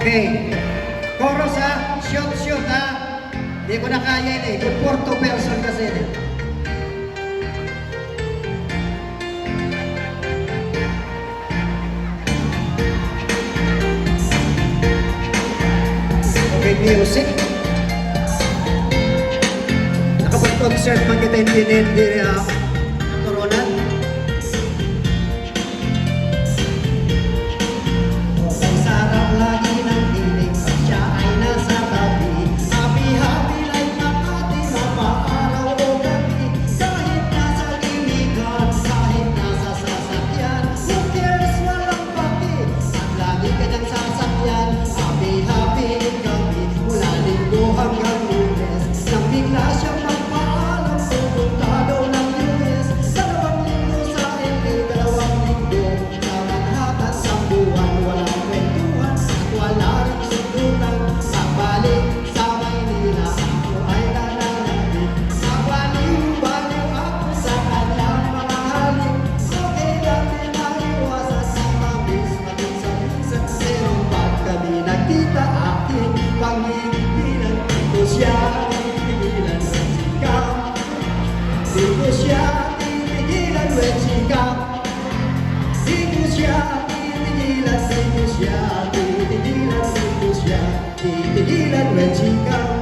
Okay. Chorus ha. Shoot ha. Hindi ko na kaya yun eh. Yung porto person kasi yun eh. Okay, music. Nakapag-concert man kita hindi turunan. Okay, sarap lagi ng piling pag siya ay nasa tabi. Happy like ng ating mga araw o gabi. Kahit nasa limigan, kahit nasa sasakyan, who cares, walang paki. At lagi kanyang sasakyan. Happy gabi, mula linggo hanggang Lunes. Nang bigla siyang magpaalam, pupunta daw ng US. 2 linggo sa LA, 2 linggo na Manhattan. Sa buwan, walang kwentuhan at wala rin sundutan. Pagbalik sa Maynila, ako ay nananabik. Nagbaliw-baliw ako sa kanyang mga halik. Okay lang din na iwasan sa mabis, maging sa minsan. Pero pag kami nagkita, aking pangigilan. Di ko siya titigilan when she come. Di ko siya titigilan when she come. Di ko siya titigilan, di ko siya titigilan, di ko siya titigilan when she come.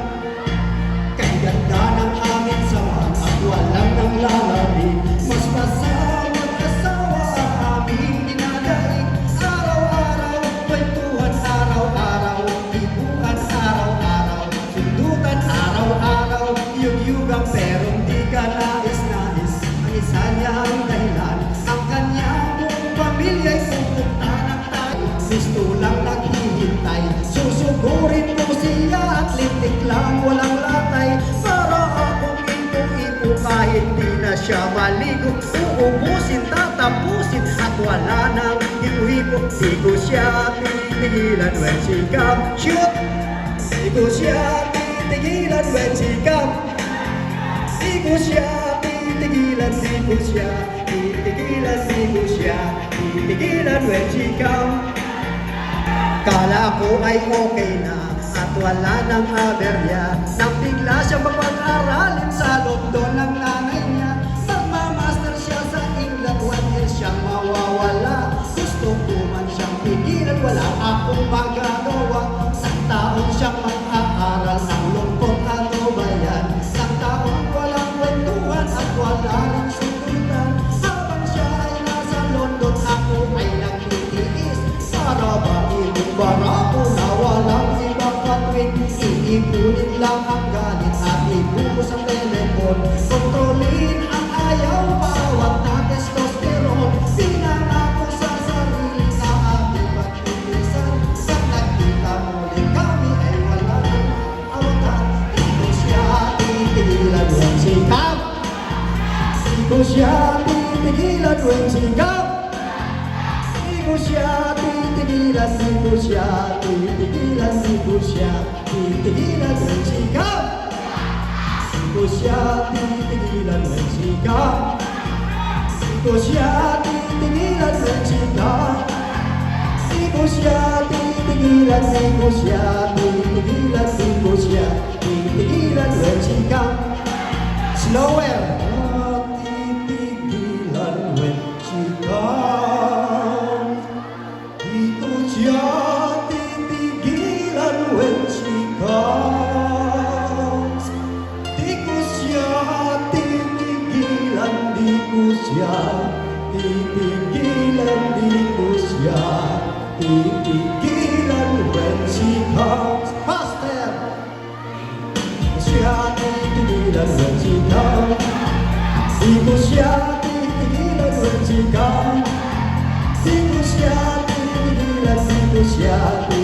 Kay ganda ng aming samahan at walang nang lalabing. Mas masawag asawa ang aming dinadaig. Araw-araw, kwentuhan araw-araw, ibuan araw-araw, sundutan araw-araw, yug-yugang pero di ka nais-nais. Ang isa niya ang dahilan, ang kanyang buong pamilya'y pupunta ng tayo. Gusto lang naghihintay, susugurin ko siya at lintik lang walang latay. Para akong ipo-ipo kahit di na siya maligo. Uubusin, tatapusin at wala nang hipo-hipo. Di ko siya titigilan when she come. Shoot! Di ko siya titigilan when she come. Di ko siya titigilan, di ko siya titigilan, di ko siya titigilan when she come. Kala ko ay okay na at wala nang aberya. Nang bigla siyang mapag-aralin sa London ng nanay niya. Magmamaster siya sa England, 1 year siyang mawawala. Gusto ko man siyang pigilan, wala akong magagawa. Isang taon siyang mag-aaral, ang lungkot ano ba yan? Isang taon walang kwentuhan at wala rin sundutan. Habang siya ay nasa London, ako ay nagtitiis. Para ba ibig barako na walang ibang katwin? Iipunin lang ang galit at ibubos ang telepon. Kontrolin ang ayaw, bawat na testosterone. Pinangako sa sarili na aking pagtitisan. Pag nagkita muli kami ay wala nang awatan. Di ko siya titigilan when she come. Di ko siya titigilan when she come. Di ko siya titigilan, di ko siya titigilan, di ko siya titigilan when she come. Di ko siya titigilan when she come. Di ko siya titigilan when she come. Di ko siya titigilan, di ko siya titigilan, di ko siya titigilan when she come. Slower. Titigilan when she come. Di ko siya titigilan when she comes. Di ko siya titigilan, di ko siya titigilan, di ko siya titigilan when she comes. Faster! Di ko siya titigilan when she comes. Di ko siya titigilan when she comes. Di ko siya titigilan, di ko siya titigilan.